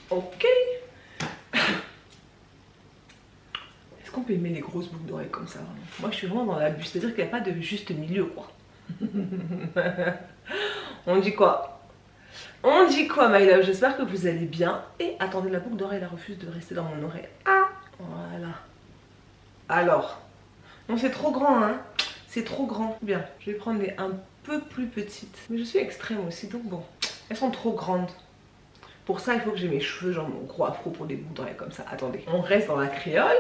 Ok. Est-ce qu'on peut aimer les grosses boucles d'oreilles comme ça? Moi, je suis vraiment dans l'abus. C'est-à-dire qu'il n'y a pas de juste milieu, quoi. On dit quoi? On dit quoi, my love? J'espère que vous allez bien. Et attendez, la boucle d'oreille, elle refuse de rester dans mon oreille. Ah, voilà. Alors, non, c'est trop grand, hein. C'est trop grand. Bien, je vais prendre des un peu plus petites. Mais je suis extrême aussi, donc bon. Elles sont trop grandes. Pour ça, il faut que j'ai mes cheveux, genre mon gros afro pour des boucles d'oreilles comme ça. Attendez, on reste dans la créole,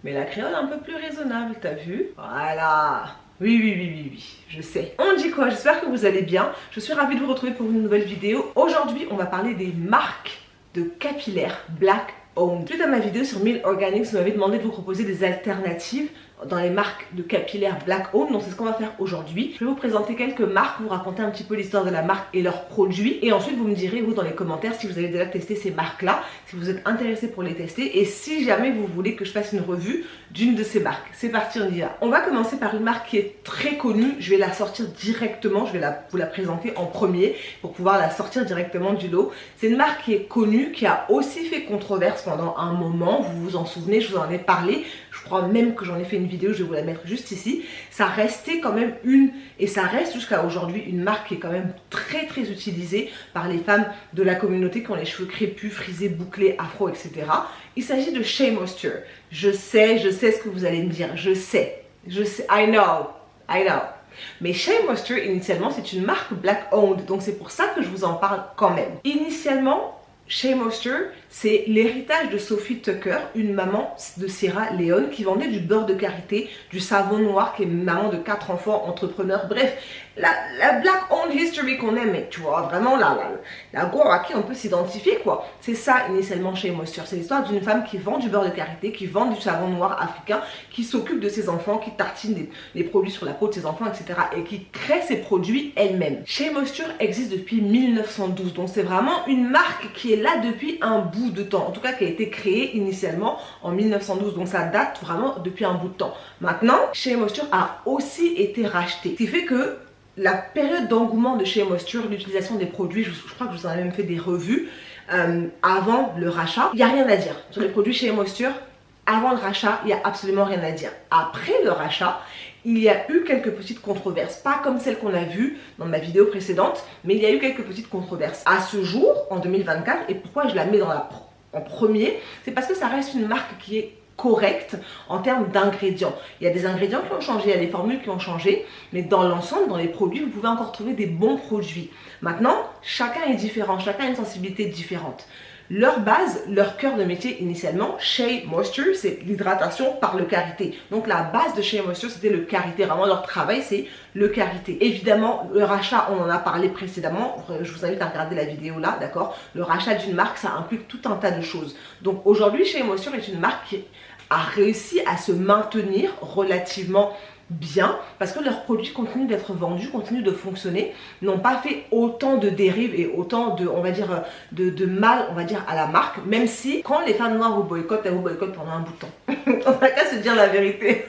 mais la créole un peu plus raisonnable, t'as vu? Voilà. Oui, je sais. On dit quoi? J'espère que vous allez bien. Je suis ravie de vous retrouver pour une nouvelle vidéo. Aujourd'hui, on va parler des marques de capillaires Black Owned. Suite à ma vidéo sur 1000 Organics, vous m'avez demandé de vous proposer des alternatives dans les marques de capillaires Black Owned, donc c'est ce qu'on va faire aujourd'hui. Je vais vous présenter quelques marques, vous raconter un petit peu l'histoire de la marque et leurs produits, et ensuite vous me direz vous dans les commentaires si vous avez déjà testé ces marques là, si vous êtes intéressé pour les tester, et si jamais vous voulez que je fasse une revue d'une de ces marques. C'est parti, on y va. On va commencer par une marque qui est très connue, je vais la sortir directement, je vais vous la présenter en premier pour pouvoir la sortir directement du lot. C'est une marque qui est connue, qui a aussi fait controverse pendant un moment, vous vous en souvenez, je vous en ai parlé, je crois même que j'en ai fait une vidéo, je vais vous la mettre juste ici. Ça restait quand même et ça reste jusqu'à aujourd'hui une marque qui est quand même très utilisée par les femmes de la communauté qui ont les cheveux crépus, frisés, bouclés, afro, etc. Il s'agit de Shea Moisture. Je sais ce que vous allez me dire, je sais, I know. Mais Shea Moisture, initialement, c'est une marque Black Owned, donc c'est pour ça que je vous en parle quand même. Initialement, Shea Moisture, c'est l'héritage de Sophie Tucker, une maman de Sierra Leone qui vendait du beurre de karité, du savon noir, qui est maman de 4 enfants, entrepreneur, bref, la Black Owned History qu'on aime, tu vois, vraiment la gore à qui on peut s'identifier, quoi. C'est ça initialement Shea Moisture, c'est l'histoire d'une femme qui vend du beurre de karité, qui vend du savon noir africain, qui s'occupe de ses enfants, qui tartine les produits sur la peau de ses enfants, etc. et qui crée ses produits elle-même. Shea Moisture existe depuis 1912, donc c'est vraiment une marque qui est là depuis un bout de temps, en tout cas qui a été créée initialement en 1912, donc ça date vraiment depuis un bout de temps. Maintenant, Shea Moisture a aussi été racheté, ce qui fait que la période d'engouement de Shea Moisture, l'utilisation des produits, je crois que je vous en ai même fait des revues avant le rachat, il n'y a rien à dire sur les produits Shea Moisture. Avant le rachat, il n'y a absolument rien à dire. Après le rachat, il y a eu quelques petites controverses, pas comme celles qu'on a vues dans ma vidéo précédente, mais il y a eu quelques petites controverses. À ce jour, en 2024, et pourquoi je la mets en premier, c'est parce que ça reste une marque qui est correcte en termes d'ingrédients. Il y a des ingrédients qui ont changé, il y a des formules qui ont changé, mais dans l'ensemble, dans les produits, vous pouvez encore trouver des bons produits. Maintenant, chacun est différent, chacun a une sensibilité différente. Leur base, leur cœur de métier initialement, Shea Moisture, c'est l'hydratation par le karité. Donc la base de Shea Moisture, c'était le karité. Vraiment, leur travail, c'est le karité. Évidemment, le rachat, on en a parlé précédemment. Je vous invite à regarder la vidéo là, d'accord? Le rachat d'une marque, ça implique tout un tas de choses. Donc aujourd'hui, Shea Moisture est une marque qui a réussi à se maintenir relativement bien parce que leurs produits continuent d'être vendus, continuent de fonctionner, n'ont pas fait autant de dérives et autant de, on va dire, de mal, on va dire, à la marque, même si quand les femmes noires vous boycottent, elles vous boycottent pendant un bout de temps. On n'a qu'à se dire la vérité.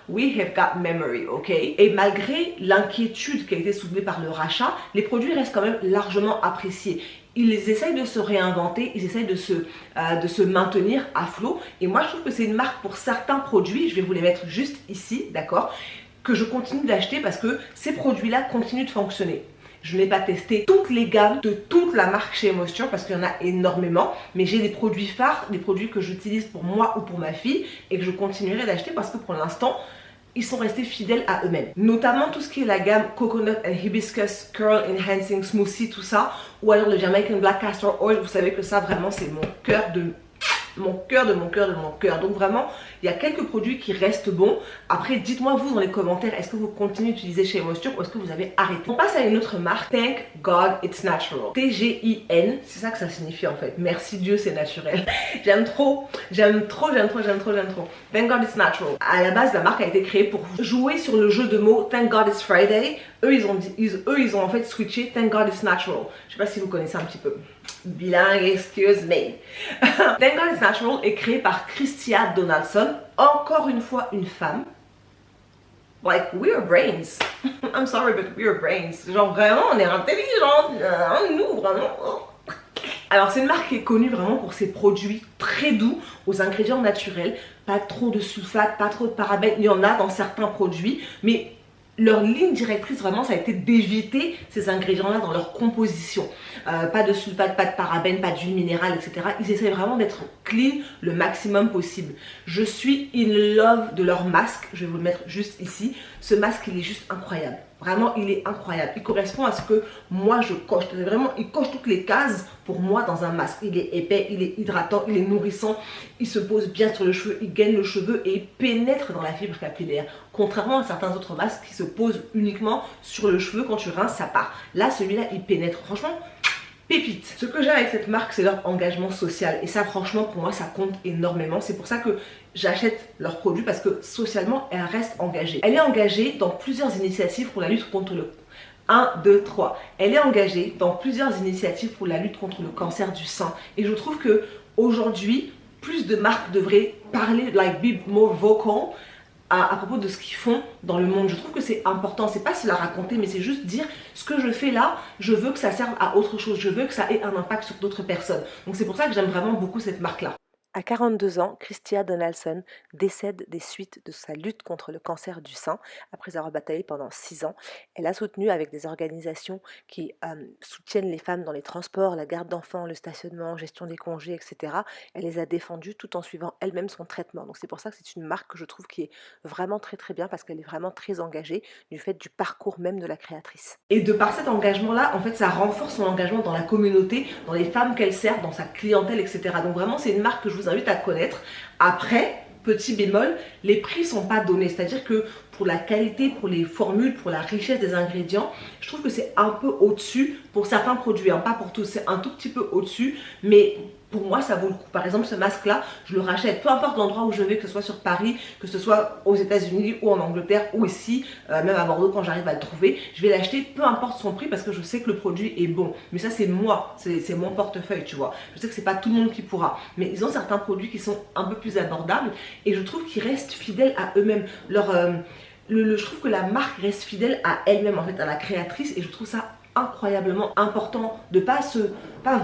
We have got memory, ok? Et malgré l'inquiétude qui a été soulevée par le rachat, les produits restent quand même largement appréciés. Ils essayent de se réinventer, ils essayent de se maintenir à flot. Et moi, je trouve que c'est une marque pour certains produits, je vais vous les mettre juste ici, d'accord, que je continue d'acheter parce que ces produits-là continuent de fonctionner. Je n'ai pas testé toutes les gammes de toute la marque Shea Moisture parce qu'il y en a énormément, mais j'ai des produits phares, des produits que j'utilise pour moi ou pour ma fille et que je continuerai d'acheter parce que pour l'instant, ils sont restés fidèles à eux-mêmes. Notamment tout ce qui est la gamme Coconut and Hibiscus Curl Enhancing Smoothie, tout ça. Ou alors le Jamaican Black Castor Oil. Vous savez que ça vraiment c'est mon cœur de mon cœur. Donc vraiment, il y a quelques produits qui restent bons. Après, dites-moi vous dans les commentaires, est-ce que vous continuez d'utiliser Shea Moisture ou est-ce que vous avez arrêté? On passe à une autre marque, Thank God It's Natural. T-G-I-N, c'est ça que ça signifie en fait. Merci Dieu, c'est naturel. J'aime trop. Thank God It's Natural. À la base, la marque a été créée pour jouer sur le jeu de mots Thank God It's Friday. Eux, ils ont en fait switché Thank God It's Natural. Je sais pas si vous connaissez un petit peu. Bilingue, excuse me. Thank God It's Natural est créé par Christia Donaldson, encore une fois une femme. Like, we are brains. I'm sorry, but we are brains. Genre, vraiment, on est intelligents. Nous, vraiment. Alors c'est une marque qui est connue vraiment pour ses produits très doux, aux ingrédients naturels, pas trop de sulfate, pas trop de parabènes, il y en a dans certains produits, mais leur ligne directrice vraiment ça a été d'éviter ces ingrédients là dans leur composition, pas de sulfate, pas de parabènes, pas d'huile minérale, etc. Ils essaient vraiment d'être clean le maximum possible. Je suis in love de leur masque, je vais vous le mettre juste ici. Ce masque il est juste incroyable, vraiment il est incroyable, il correspond à ce que moi je coche, vraiment il coche toutes les cases pour moi dans un masque. Il est épais, il est hydratant, il est nourrissant, il se pose bien sur le cheveu, il gaine le cheveu et il pénètre dans la fibre capillaire, contrairement à certains autres masques qui se posent uniquement sur le cheveu, quand tu rinces ça part. Là celui-là il pénètre, franchement pépite. Ce que j'aime avec cette marque c'est leur engagement social et ça franchement pour moi ça compte énormément. C'est pour ça que j'achète leurs produits, parce que socialement elle reste engagée. Elle est engagée dans plusieurs initiatives pour la lutte contre le 1, 2, 3. Elle est engagée dans plusieurs initiatives pour la lutte contre le cancer du sein. Et je trouve que aujourd'hui, plus de marques devraient parler, like be more vocal, à propos de ce qu'ils font dans le monde. Je trouve que c'est important, c'est pas se la raconter, mais c'est juste dire ce que je fais là, je veux que ça serve à autre chose, je veux que ça ait un impact sur d'autres personnes. Donc c'est pour ça que j'aime vraiment beaucoup cette marque-là. À 42 ans, Christia Donaldson décède des suites de sa lutte contre le cancer du sein après avoir bataillé pendant 6 ans. Elle a soutenu avec des organisations qui soutiennent les femmes dans les transports, la garde d'enfants, le stationnement, gestion des congés, etc. Elle les a défendues tout en suivant elle-même son traitement. Donc c'est pour ça que c'est une marque que je trouve qui est vraiment très très bien, parce qu'elle est vraiment très engagée du fait du parcours même de la créatrice. Et de par cet engagement-là, en fait, ça renforce son engagement dans la communauté, dans les femmes qu'elle sert, dans sa clientèle, etc. Donc vraiment, c'est une marque que je vous invite à connaître. Après, petit bémol, les prix sont pas donnés. C'est-à-dire que pour la qualité, pour les formules, pour la richesse des ingrédients, je trouve que c'est un peu au-dessus pour certains produits, hein, pas pour tous, c'est un tout petit peu au-dessus, mais pour moi ça vaut le coup. Par exemple ce masque là, je le rachète, peu importe l'endroit où je vais, que ce soit sur Paris, que ce soit aux États-Unis ou en Angleterre ou ici, même à Bordeaux quand j'arrive à le trouver, je vais l'acheter peu importe son prix, parce que je sais que le produit est bon. Mais ça c'est moi, c'est mon portefeuille, tu vois. Je sais que c'est pas tout le monde qui pourra, mais ils ont certains produits qui sont un peu plus abordables et je trouve qu'ils restent fidèles à eux-mêmes. Je trouve que la marque reste fidèle à elle-même, en fait, à la créatrice, et je trouve ça incroyablement important de pas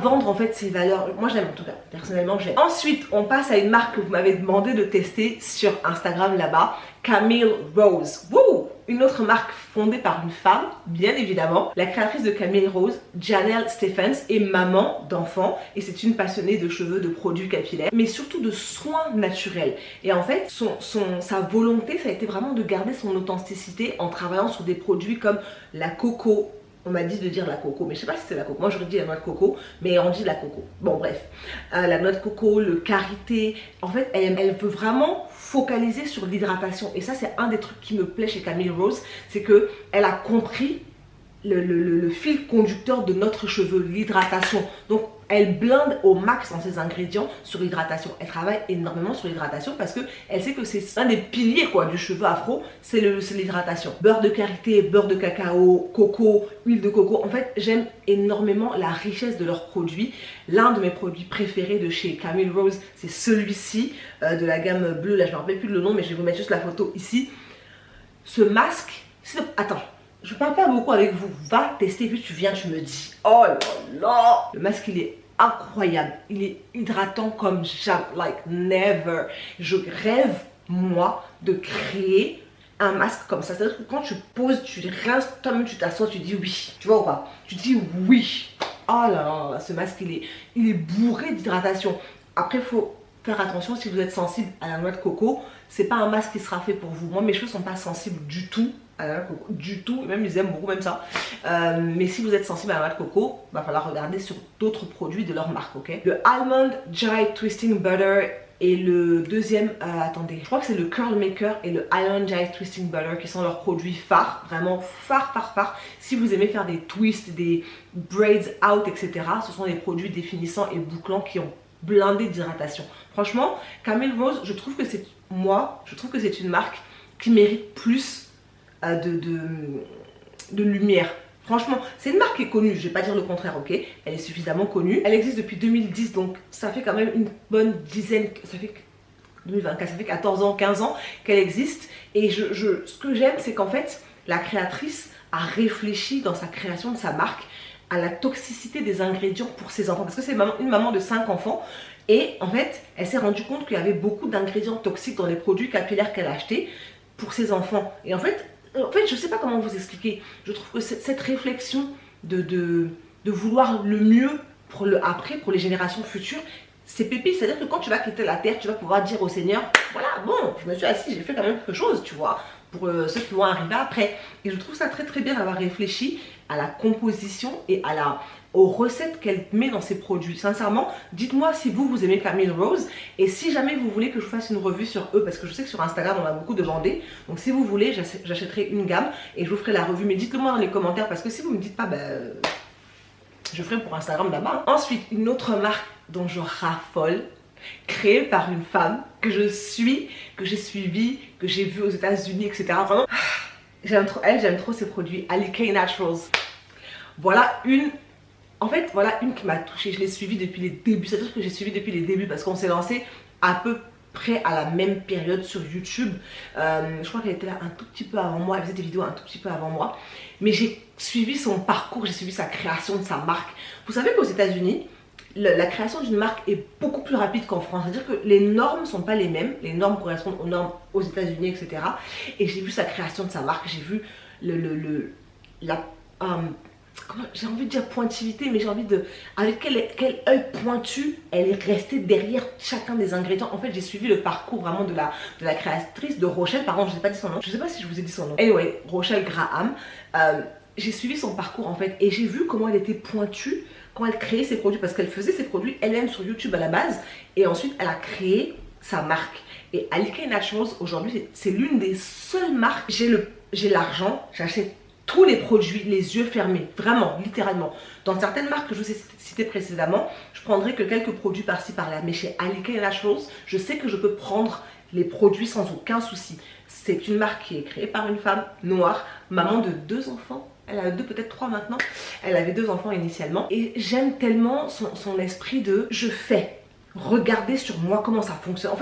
vendre en fait ses valeurs. Moi j'aime, en tout cas personnellement j'aime. Ensuite on passe à une marque que vous m'avez demandé de tester sur Instagram là-bas, Camille Rose. Wouh! Une autre marque fondée par une femme, bien évidemment. La créatrice de Camille Rose, Janelle Stephens, est maman d'enfants et c'est une passionnée de cheveux, de produits capillaires, mais surtout de soins naturels. Et en fait, sa volonté, ça a été vraiment de garder son authenticité en travaillant sur des produits comme la coco. On m'a dit de dire la coco, mais je sais pas si c'est la coco. Moi j'aurais dit la noix de coco, mais on dit la coco. Bon bref, la noix de coco, le karité. En fait, elle veut vraiment focaliser sur l'hydratation. Et ça c'est un des trucs qui me plaît chez Camille Rose, c'est que elle a compris le fil conducteur de notre cheveu, l'hydratation. Donc elle blinde au max dans ses ingrédients sur l'hydratation. Elle travaille énormément sur l'hydratation parce que elle sait que c'est un des piliers quoi du cheveu afro, c'est l'hydratation. Beurre de karité, beurre de cacao, coco, huile de coco. En fait, j'aime énormément la richesse de leurs produits. L'un de mes produits préférés de chez Camille Rose, c'est celui-ci de la gamme bleue. Là, je ne me rappelle plus le nom, mais je vais vous mettre juste la photo ici. Ce masque, attends. Je parle pas beaucoup avec vous, va tester, puis tu viens, tu me dis. Oh là là! Le masque il est incroyable, il est hydratant comme jamais, like never. Je rêve, moi, de créer un masque comme ça. C'est-à-dire que quand tu poses, tu rinces, toi-même tu t'assois, tu dis oui. Tu vois ou pas? Tu dis oui. Oh là là, ce masque il est bourré d'hydratation. Après, il faut faire attention si vous êtes sensible à la noix de coco. C'est pas un masque qui sera fait pour vous. Moi, mes cheveux sont pas sensibles du tout à la noix de coco, du tout, même ils aiment beaucoup même ça. Mais si vous êtes sensible à la noix de coco, va falloir regarder sur d'autres produits de leur marque, ok? Le Almond Dry Twisting Butter et le deuxième, attendez, je crois que c'est le Curl Maker et le Almond Dry Twisting Butter qui sont leurs produits phares, vraiment phares. Si vous aimez faire des twists, des braids out, etc., ce sont des produits définissants et bouclants qui ont blindé d'hydratation. Franchement, Camille Rose, je trouve que c'est une marque qui mérite plus de lumière. Franchement, c'est une marque qui est connue, je vais pas dire le contraire, ok? Elle est suffisamment connue. Elle existe depuis 2010, donc ça fait quand même une bonne dizaine, ça fait 2024, ça fait 14 ans, 15 ans qu'elle existe. Et ce que j'aime, c'est qu'en fait, la créatrice a réfléchi dans sa création de sa marque à la toxicité des ingrédients pour ses enfants. Parce que c'est une maman de 5 enfants. Et en fait, elle s'est rendue compte qu'il y avait beaucoup d'ingrédients toxiques dans les produits capillaires qu'elle achetait pour ses enfants. Et en fait, je ne sais pas comment vous expliquer. Je trouve que cette réflexion de vouloir le mieux pour pour les générations futures, c'est pépite. C'est-à-dire que quand tu vas quitter la terre, tu vas pouvoir dire au Seigneur, voilà, bon, je me suis assis, j'ai fait quand même quelque chose, tu vois, pour ceux qui vont arriver après. Et je trouve ça très très bien d'avoir réfléchi à la composition et aux recettes qu'elle met dans ses produits. Sincèrement, dites-moi si vous aimez Camille Rose et si jamais vous voulez que je fasse une revue sur eux, parce que je sais que sur Instagram on a beaucoup demandé. Donc si vous voulez, j'achèterai une gamme et je vous ferai la revue. Mais dites-le moi dans les commentaires, parce que si vous me dites pas, ben, je ferai pour Instagram là-bas. Ensuite, une autre marque dont je raffole, créée par une femme que je suis, que j'ai suivie, que j'ai vue aux États-Unis, etc. Vraiment, j'aime trop elle, j'aime trop ses produits. Alikay Naturals. Voilà une qui m'a touchée. Je l'ai suivie depuis les débuts. C'est-à-dire que j'ai suivi depuis les débuts parce qu'on s'est lancé à peu près à la même période sur YouTube. Je crois qu'elle était là un tout petit peu avant moi. Elle faisait des vidéos un tout petit peu avant moi. Mais j'ai suivi son parcours, j'ai suivi sa création de sa marque. Vous savez qu'aux États-Unis, la création d'une marque est beaucoup plus rapide qu'en France. C'est-à-dire que les normes ne sont pas les mêmes. Les normes correspondent aux normes aux États-Unis, etc. Et j'ai vu sa création de sa marque. J'ai vu j'ai envie de dire pointivité, mais j'ai envie de... Avec quel œil pointu elle est restée derrière chacun des ingrédients. En fait, j'ai suivi le parcours vraiment de la créatrice de Rochelle. Par contre, je ne sais pas dit son nom. Je ne sais pas si je vous ai dit son nom. Anyway, Rochelle Graham. J'ai suivi son parcours en fait et j'ai vu comment elle était pointue quand elle créait ses produits. Parce qu'elle faisait ses produits elle-même sur YouTube à la base. Et ensuite, elle a créé sa marque. Et Alikay Naturals, aujourd'hui, c'est l'une des seules marques. J'ai l'argent, j'achète tous les produits les yeux fermés, vraiment, littéralement. Dans certaines marques que je vous ai citées précédemment, je prendrai que quelques produits par-ci par-là. Mais chez Alikay Naturals, je sais que je peux prendre les produits sans aucun souci. C'est une marque qui est créée par une femme noire, maman de 2 enfants. Elle a 2, peut-être 3 maintenant. Elle avait 2 enfants initialement. Et j'aime tellement son esprit de « je fais ». Regardez sur moi comment ça fonctionne. En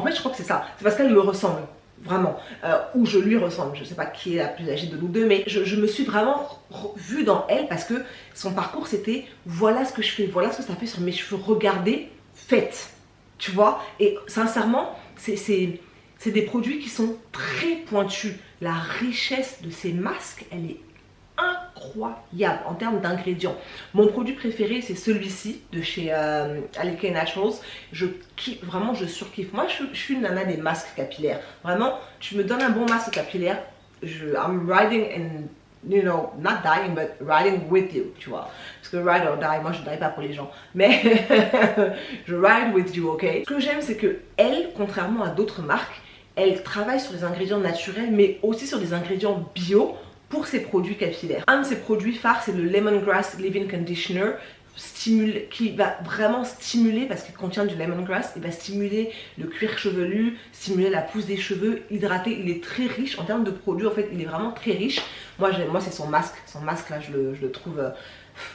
fait, je crois que c'est ça. C'est parce qu'elle me ressemble. Vraiment, ou je lui ressemble, je ne sais pas qui est la plus âgée de nous deux, mais je me suis vraiment vue dans elle parce que son parcours c'était voilà ce que je fais, voilà ce que ça fait sur mes cheveux, regardez, faites, tu vois. Et sincèrement, c'est des produits qui sont très pointus. La richesse de ces masques, elle est incroyable en termes d'ingrédients. Mon produit préféré c'est celui-ci de chez Alikay Naturals. Je kiffe, vraiment je surkiffe. Moi je suis une nana des masques capillaires. Vraiment, tu me donnes un bon masque capillaire, I'm riding and you know, not dying but riding with you, tu vois. Parce que ride or die, moi je ne die pas pour les gens. Mais je ride with you, ok. Ce que j'aime c'est que elle, contrairement à d'autres marques, elle travaille sur les ingrédients naturels mais aussi sur des ingrédients bio pour ses produits capillaires. Un de ses produits phares, c'est le Lemongrass Leave-In Conditioner qui va vraiment stimuler, parce qu'il contient du lemongrass, il va stimuler le cuir chevelu, stimuler la pousse des cheveux, hydrater. Il est très riche en termes de produits, en fait, il est vraiment très riche. Moi c'est son masque. Son masque là, je le trouve...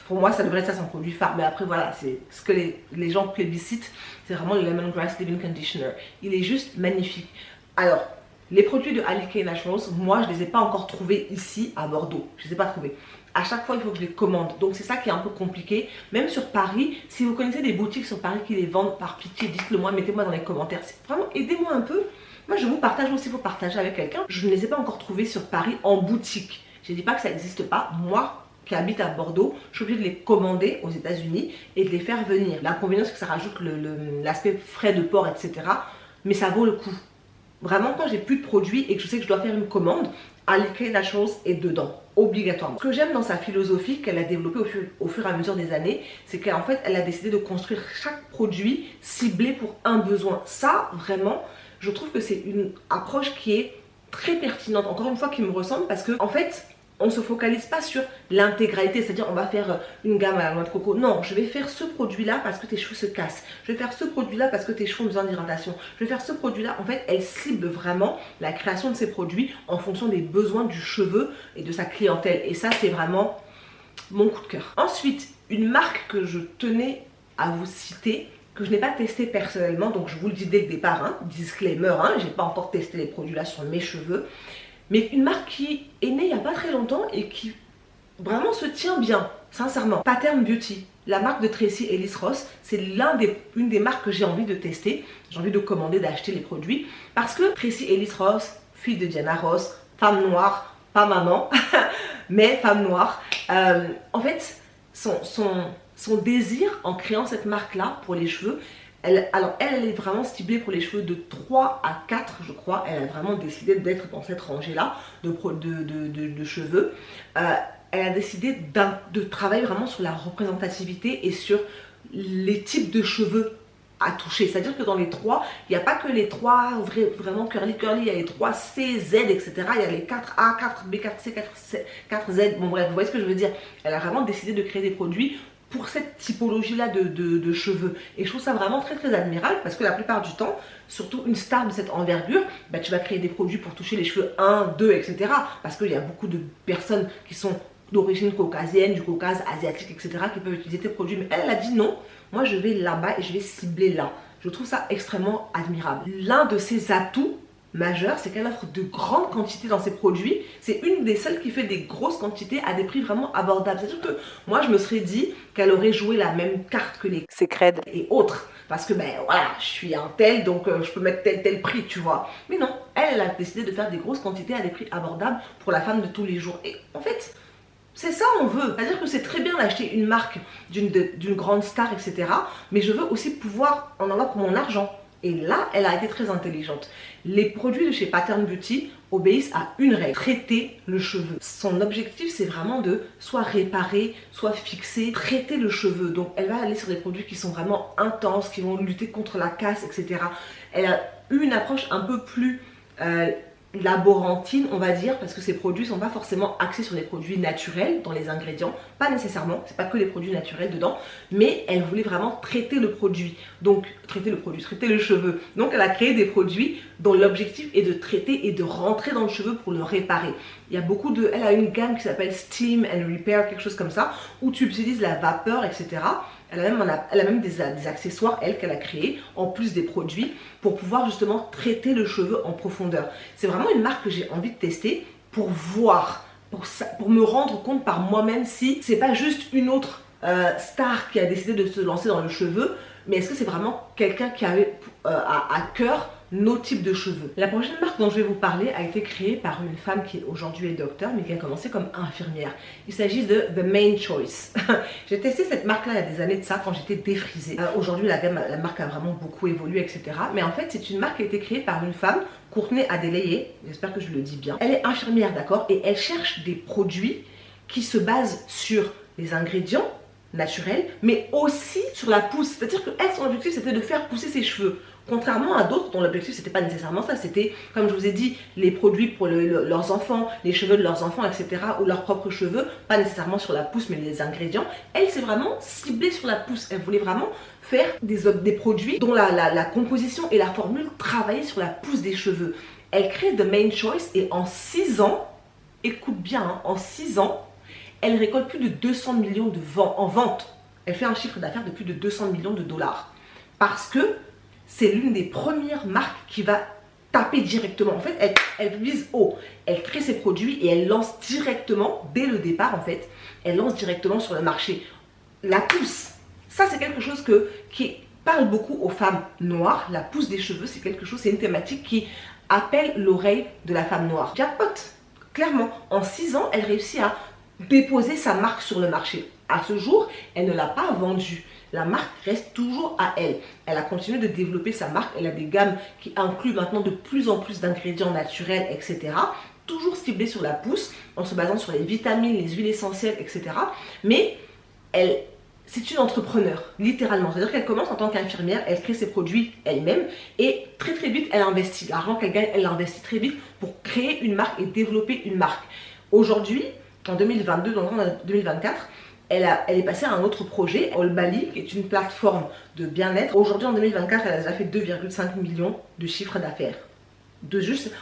pour moi, ça devrait être ça son produit phare. Mais après, voilà, c'est ce que les gens plébiscitent. C'est vraiment le Lemongrass Leave-In Conditioner. Il est juste magnifique. Alors, les produits de Alikay Naturals, moi je ne les ai pas encore trouvés ici à Bordeaux. Je ne les ai pas trouvés. À chaque fois il faut que je les commande. Donc c'est ça qui est un peu compliqué. Même sur Paris, si vous connaissez des boutiques sur Paris qui les vendent, par pitié, dites-le moi, mettez-moi dans les commentaires. Vraiment, aidez-moi un peu. Moi je vous partage aussi, il faut partager avec quelqu'un. Je ne les ai pas encore trouvés sur Paris en boutique. Je ne dis pas que ça n'existe pas. Moi qui habite à Bordeaux, je suis obligée de les commander aux États-Unis et de les faire venir. L'inconvénient c'est que ça rajoute l'aspect frais de port, etc. Mais ça vaut le coup. Vraiment, quand j'ai plus de produits et que je sais que je dois faire une commande, Alikay Naturals est dedans, obligatoirement. Ce que j'aime dans sa philosophie qu'elle a développée au fur et à mesure des années, c'est qu'en fait, elle a décidé de construire chaque produit ciblé pour un besoin. Ça, vraiment, je trouve que c'est une approche qui est très pertinente. Encore une fois, qui me ressemble parce que, en fait, on ne se focalise pas sur l'intégralité, c'est-à-dire on va faire une gamme à la noix de coco. Non, je vais faire ce produit-là parce que tes cheveux se cassent. Je vais faire ce produit-là parce que tes cheveux ont besoin d'hydratation. Je vais faire ce produit-là. En fait, elle cible vraiment la création de ses produits en fonction des besoins du cheveu et de sa clientèle. Et ça, c'est vraiment mon coup de cœur. Ensuite, une marque que je tenais à vous citer, que je n'ai pas testé personnellement, donc je vous le dis dès le départ, hein, disclaimer, hein, j'ai pas encore testé les produits-là sur mes cheveux. Mais une marque qui est née il n'y a pas très longtemps et qui vraiment se tient bien. sincèrement. Pattern Beauty, la marque de Tracy Ellis Ross, c'est une des marques que j'ai envie de tester. J'ai envie de commander, d'acheter les produits. Parce que Tracy Ellis Ross, fille de Diana Ross, femme noire, pas maman, mais femme noire. En fait, son désir en créant cette marque-là pour les cheveux, elle est vraiment ciblée pour les cheveux de 3 à 4, je crois. Elle a vraiment décidé d'être dans cette rangée-là de cheveux. Elle a décidé de travailler vraiment sur la représentativité et sur les types de cheveux à toucher. C'est-à-dire que dans les 3, il n'y a pas que les 3 vraiment curly, il y a les 3 C, Z, etc. Il y a les 4A, 4B, 4C, 4Z. Bon bref, vous voyez ce que je veux dire. Elle a vraiment décidé de créer des produits pour cette typologie-là de cheveux. Et je trouve ça vraiment très très admirable parce que la plupart du temps, surtout une star de cette envergure, bah, tu vas créer des produits pour toucher les cheveux 1, 2, etc. Parce qu'il y a beaucoup de personnes qui sont d'origine caucasienne, du Caucase, asiatique, etc. qui peuvent utiliser tes produits. Mais elle a dit non, moi je vais là-bas et je vais cibler là. Je trouve ça extrêmement admirable. L'un de ses atouts majeur, c'est qu'elle offre de grandes quantités dans ses produits. C'est une des seules qui fait des grosses quantités à des prix vraiment abordables. C'est sûr que moi, je me serais dit qu'elle aurait joué la même carte que les Secret et autres. Parce que, ben voilà, je suis un tel, donc je peux mettre tel prix, tu vois. Mais non, elle a décidé de faire des grosses quantités à des prix abordables pour la femme de tous les jours. Et en fait, c'est ça on veut. C'est-à-dire que c'est très bien d'acheter une marque d'une grande star, etc. Mais je veux aussi pouvoir en avoir pour mon argent. Et là, elle a été très intelligente. Les produits de chez Pattern Beauty obéissent à une règle, traiter le cheveu. Son objectif, c'est vraiment de soit réparer, soit fixer, traiter le cheveu. Donc, elle va aller sur des produits qui sont vraiment intenses, qui vont lutter contre la casse, etc. Elle a eu une approche un peu plus laborantine, on va dire, parce que ces produits ne sont pas forcément axés sur les produits naturels dans les ingrédients, pas nécessairement, c'est pas que les produits naturels dedans, mais elle voulait vraiment traiter le produit, donc traiter le cheveu. Donc elle a créé des produits dont l'objectif est de traiter et de rentrer dans le cheveu pour le réparer. Il y a elle a une gamme qui s'appelle Steam and Repair, quelque chose comme ça, où tu utilises la vapeur, etc. Elle a même des accessoires, qu'elle a créés, en plus des produits, pour pouvoir justement traiter le cheveu en profondeur. C'est vraiment une marque que j'ai envie de tester pour voir, pour me rendre compte par moi-même si c'est pas juste une autre star qui a décidé de se lancer dans le cheveu, mais est-ce que c'est vraiment quelqu'un qui avait à cœur nos types de cheveux. La prochaine marque dont je vais vous parler a été créée par une femme qui aujourd'hui est docteur mais qui a commencé comme infirmière. Il s'agit de The Main Choice. J'ai testé cette marque-là il y a des années de ça quand j'étais défrisée. Aujourd'hui la marque a vraiment beaucoup évolué, etc. Mais en fait c'est une marque qui a été créée par une femme, Courtney Adeleye, j'espère que je le dis bien. Elle est infirmière, d'accord, et elle cherche des produits qui se basent sur les ingrédients naturels mais aussi sur la pousse. C'est-à-dire que son objectif c'était de faire pousser ses cheveux. Contrairement à d'autres dont l'objectif c'était pas nécessairement ça, c'était comme je vous ai dit les produits pour leurs enfants, les cheveux de leurs enfants, etc. ou leurs propres cheveux, pas nécessairement sur la pousse mais les ingrédients. Elle s'est vraiment ciblée sur la pousse, elle voulait vraiment faire des produits dont la composition et la formule travaillaient sur la pousse des cheveux. Elle crée The Main Choice et en 6 ans, écoute bien, hein, en 6 ans, elle récolte plus de 200 millions en vente. Elle fait un chiffre d'affaires de plus de 200 millions de dollars parce que c'est l'une des premières marques qui va taper directement. En fait, elle vise haut. Elle crée ses produits et elle lance directement, dès le départ en fait, elle lance directement sur le marché. La pousse, ça c'est quelque chose qui parle beaucoup aux femmes noires. La pousse des cheveux, c'est quelque chose, c'est une thématique qui appelle l'oreille de la femme noire. Jackpot, clairement. En 6 ans, elle réussit à déposer sa marque sur le marché. À ce jour, elle ne l'a pas vendue. La marque reste toujours à elle. Elle a continué de développer sa marque. Elle a des gammes qui incluent maintenant de plus en plus d'ingrédients naturels, etc. Toujours ciblées sur la pousse, en se basant sur les vitamines, les huiles essentielles, etc. Mais c'est une entrepreneur, littéralement. C'est-à-dire qu'elle commence en tant qu'infirmière, elle crée ses produits elle-même et très très vite, elle investit. L'argent qu'elle gagne, elle l'investit très vite pour créer une marque et développer une marque. Aujourd'hui, en 2022, donc en 2024, elle est passée à un autre projet, All Bali, qui est une plateforme de bien-être. Aujourd'hui, en 2024, elle a déjà fait 2,5 millions de chiffre d'affaires.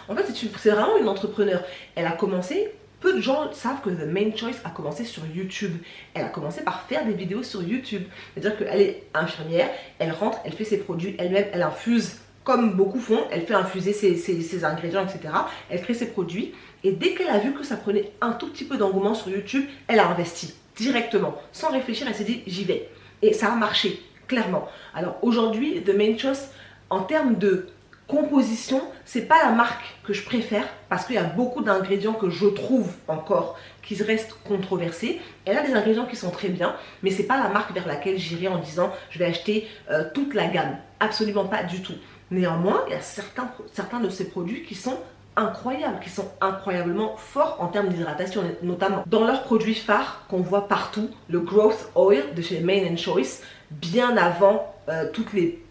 En fait, c'est vraiment une entrepreneur. Elle a commencé, peu de gens savent que The Main Choice a commencé sur YouTube. Elle a commencé par faire des vidéos sur YouTube. C'est-à-dire qu'elle est infirmière, elle rentre, elle fait ses produits elle-même, elle infuse, comme beaucoup font, elle fait infuser ses ingrédients, etc. Elle crée ses produits. Et dès qu'elle a vu que ça prenait un tout petit peu d'engouement sur YouTube, elle a investi. directement, sans réfléchir, elle s'est dit j'y vais. Et ça a marché, clairement. Alors aujourd'hui, The Main Choice, en termes de composition, c'est pas la marque que je préfère parce qu'il y a beaucoup d'ingrédients que je trouve encore qui restent controversés. Elle a des ingrédients qui sont très bien, mais c'est pas la marque vers laquelle j'irai en disant je vais acheter toute la gamme. Absolument pas du tout. Néanmoins, il y a certains de ces produits qui sont incroyables, qui sont incroyablement forts en termes d'hydratation, notamment dans leurs produits phares qu'on voit partout, le Growth Oil de chez Main Choice, bien avant toutes les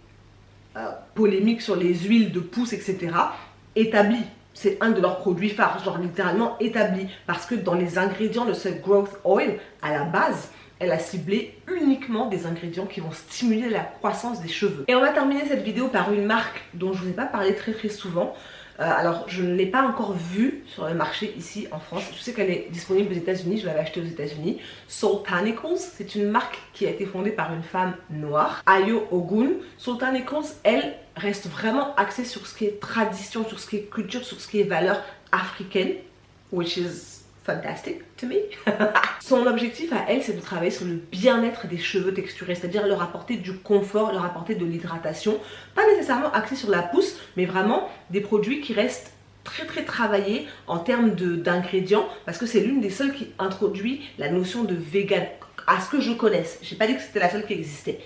polémiques sur les huiles de pousse, etc. établi. C'est un de leurs produits phares, genre littéralement établi. Parce que dans les ingrédients de ce Growth Oil, à la base, elle a ciblé uniquement des ingrédients qui vont stimuler la croissance des cheveux. Et on va terminer cette vidéo par une marque dont je ne vous ai pas parlé très souvent. Alors, je ne l'ai pas encore vue sur le marché ici en France. Je sais qu'elle est disponible aux États-Unis, je l'avais achetée aux États-Unis. Soultanicals, c'est une marque qui a été fondée par une femme noire, Ayo Ogun. Soultanicals, elle, reste vraiment axée sur ce qui est tradition, sur ce qui est culture, sur ce qui est valeur africaine, which is fantastic to me. Son objectif à elle, c'est de travailler sur le bien-être des cheveux texturés, c'est-à-dire leur apporter du confort, leur apporter de l'hydratation, pas nécessairement axé sur la pousse, mais vraiment des produits qui restent très travaillés en termes d'ingrédients, parce que c'est l'une des seules qui introduit la notion de vegan, à ce que je connaisse. J'ai pas dit que c'était la seule qui existait.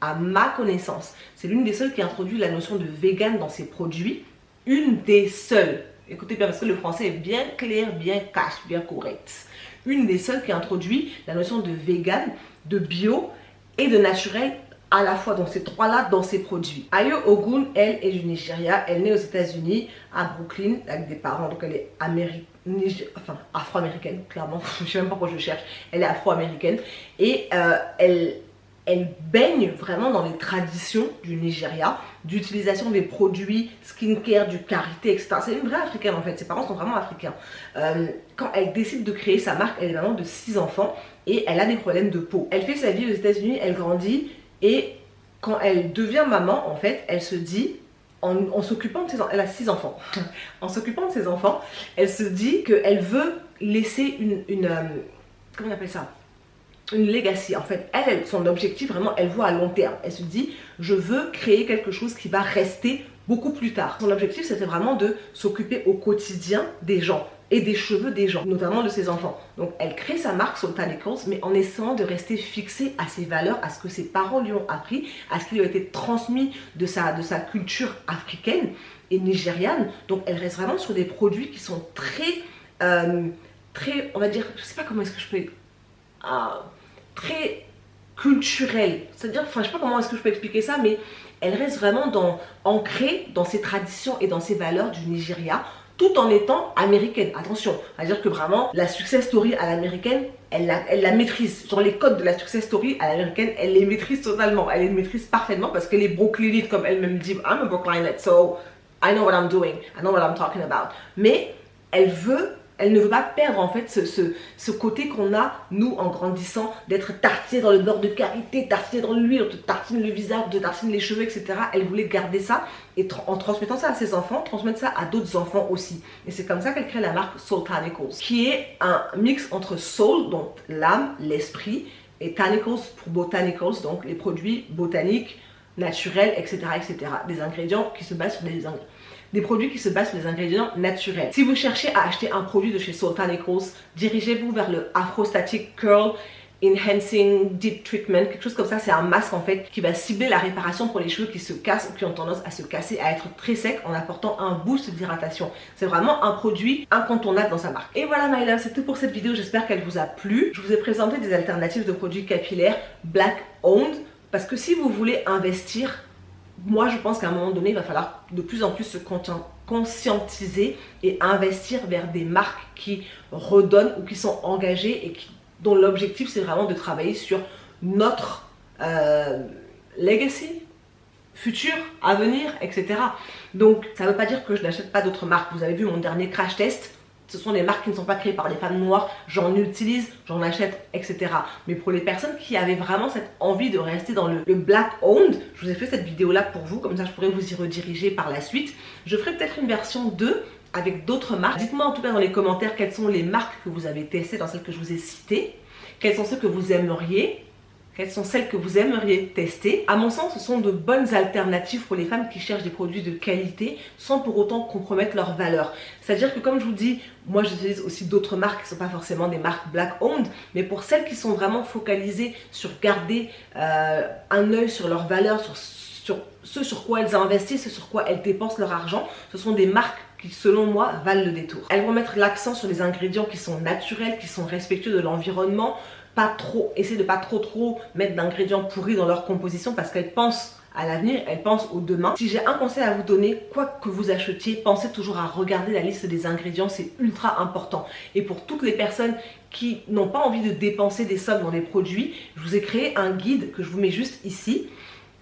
À ma connaissance, c'est l'une des seules qui introduit la notion de vegan dans ses produits, une des seules. Écoutez bien parce que le français est bien clair, bien cash, bien correct. Une des seules qui introduit la notion de vegan, de bio et de naturel à la fois, dans ces trois-là, dans ses produits. Ayo Ogun, elle est du Nigeria, elle naît aux États-Unis, à Brooklyn, avec des parents, donc elle est afro-américaine, clairement, je ne sais même pas pourquoi je cherche, elle est afro-américaine, et elle baigne vraiment dans les traditions du Nigeria, d'utilisation des produits skincare, du karité, etc. C'est une vraie africaine en fait, ses parents sont vraiment africains. Quand elle décide de créer sa marque, elle est maman de 6 enfants et elle a des problèmes de peau. Elle fait sa vie aux États-Unis, elle grandit et quand elle devient maman, en fait, elle se dit, en s'occupant de ses enfants, elle a 6 enfants, en s'occupant de ses enfants, elle se dit qu'elle veut laisser comment on appelle ça ? Une legacy. En fait, son objectif vraiment, elle voit à long terme. Elle se dit, je veux créer quelque chose qui va rester beaucoup plus tard. Son objectif, c'était vraiment de s'occuper au quotidien des gens et des cheveux des gens, notamment de ses enfants. Donc, elle crée sa marque Soultanicals, mais en essayant de rester fixée à ses valeurs, à ce que ses parents lui ont appris, à ce qui lui a été transmis de sa culture africaine et nigériane. Donc, elle reste vraiment sur des produits qui sont très, on va dire, je sais pas comment est-ce que je peux... très culturelle, c'est-à-dire, enfin je sais pas comment est-ce que je peux expliquer ça, mais elle reste vraiment ancrée dans ses traditions et dans ses valeurs du Nigeria, tout en étant américaine. Attention, c'est-à-dire que vraiment la success story à l'américaine, elle la maîtrise. Genre les codes de la success story à l'américaine, elle les maîtrise totalement, elle les maîtrise parfaitement parce qu'elle est Brooklynite, comme elle-même dit, I'm a Brooklynite, so I know what I'm doing, I know what I'm talking about. Mais elle ne veut pas perdre en fait ce côté qu'on a, nous, en grandissant, d'être tartiné dans le beurre de karité, tartiné dans l'huile, on te tartine le visage, on te tartine les cheveux, etc. Elle voulait garder ça et en transmettant ça à ses enfants, transmettre ça à d'autres enfants aussi. Et c'est comme ça qu'elle crée la marque Soultanicals, qui est un mix entre soul, donc l'âme, l'esprit, et tanicals pour botanicals, donc les produits botaniques, naturels, etc. etc. Des ingrédients qui se basent sur des produits qui se basent sur des ingrédients naturels. Si vous cherchez à acheter un produit de chez Soultanicals, dirigez-vous vers le Afro Static Curl Enhancing Deep Treatment, quelque chose comme ça. C'est un masque en fait qui va cibler la réparation pour les cheveux qui se cassent ou qui ont tendance à se casser, à être très secs, en apportant un boost d'hydratation. C'est vraiment un produit incontournable dans sa marque. Et voilà my love, c'est tout pour cette vidéo, j'espère qu'elle vous a plu. Je vous ai présenté des alternatives de produits capillaires Black Owned, parce que si vous voulez investir, moi je pense qu'à un moment donné il va falloir de plus en plus se conscientiser et investir vers des marques qui redonnent ou qui sont engagées et dont l'objectif c'est vraiment de travailler sur notre legacy, futur, avenir, etc. Donc ça ne veut pas dire que je n'achète pas d'autres marques. Vous avez vu mon dernier crash test, ce sont des marques qui ne sont pas créées par des femmes noires, j'en utilise, j'en achète, etc. Mais pour les personnes qui avaient vraiment cette envie de rester dans le black owned, je vous ai fait cette vidéo là pour vous, comme ça je pourrais vous y rediriger par la suite. Je ferai peut-être une version 2 avec d'autres marques. Dites-moi en tout cas dans les commentaires quelles sont les marques que vous avez testées dans celles que je vous ai citées. quels sont ceux que vous aimeriez, quelles sont celles que vous aimeriez tester. À mon sens, ce sont de bonnes alternatives pour les femmes qui cherchent des produits de qualité sans pour autant compromettre leur valeur. C'est-à-dire que comme je vous dis, moi j'utilise aussi d'autres marques qui ne sont pas forcément des marques black owned, mais pour celles qui sont vraiment focalisées sur garder un œil sur leur valeur, sur ce sur quoi elles investissent, ce sur quoi elles dépensent leur argent, ce sont des marques qui selon moi valent le détour. Elles vont mettre l'accent sur des ingrédients qui sont naturels, qui sont respectueux de l'environnement, pas trop, essayer de pas trop mettre d'ingrédients pourris dans leur composition parce qu'elles pensent à l'avenir, elles pensent au demain. Si j'ai un conseil à vous donner, quoi que vous achetiez, pensez toujours à regarder la liste des ingrédients, c'est ultra important. Et pour toutes les personnes qui n'ont pas envie de dépenser des sommes dans des produits, je vous ai créé un guide que je vous mets juste ici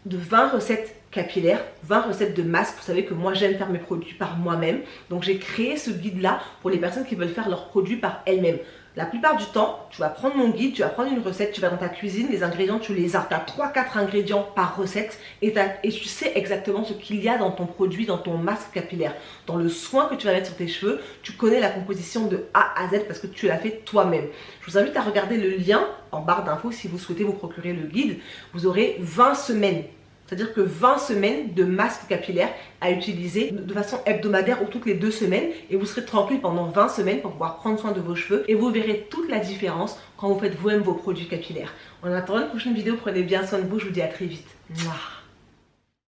de 20 recettes capillaires, 20 recettes de masques. Vous savez que moi j'aime faire mes produits par moi-même, donc j'ai créé ce guide là pour les personnes qui veulent faire leurs produits par elles-mêmes. La plupart du temps, tu vas prendre mon guide, tu vas prendre une recette, tu vas dans ta cuisine, les ingrédients, tu les as. Tu as 3-4 ingrédients par recette et tu sais exactement ce qu'il y a dans ton produit, dans ton masque capillaire. Dans le soin que tu vas mettre sur tes cheveux, tu connais la composition de A à Z parce que tu l'as fait toi-même. Je vous invite à regarder le lien en barre d'infos si vous souhaitez vous procurer le guide. Vous aurez 20 semaines. C'est-à-dire que 20 semaines de masque capillaire à utiliser de façon hebdomadaire ou toutes les 2 semaines et vous serez tranquille pendant 20 semaines pour pouvoir prendre soin de vos cheveux et vous verrez toute la différence quand vous faites vous-même vos produits capillaires. En attendant une prochaine vidéo, prenez bien soin de vous, je vous dis à très vite. Mouah.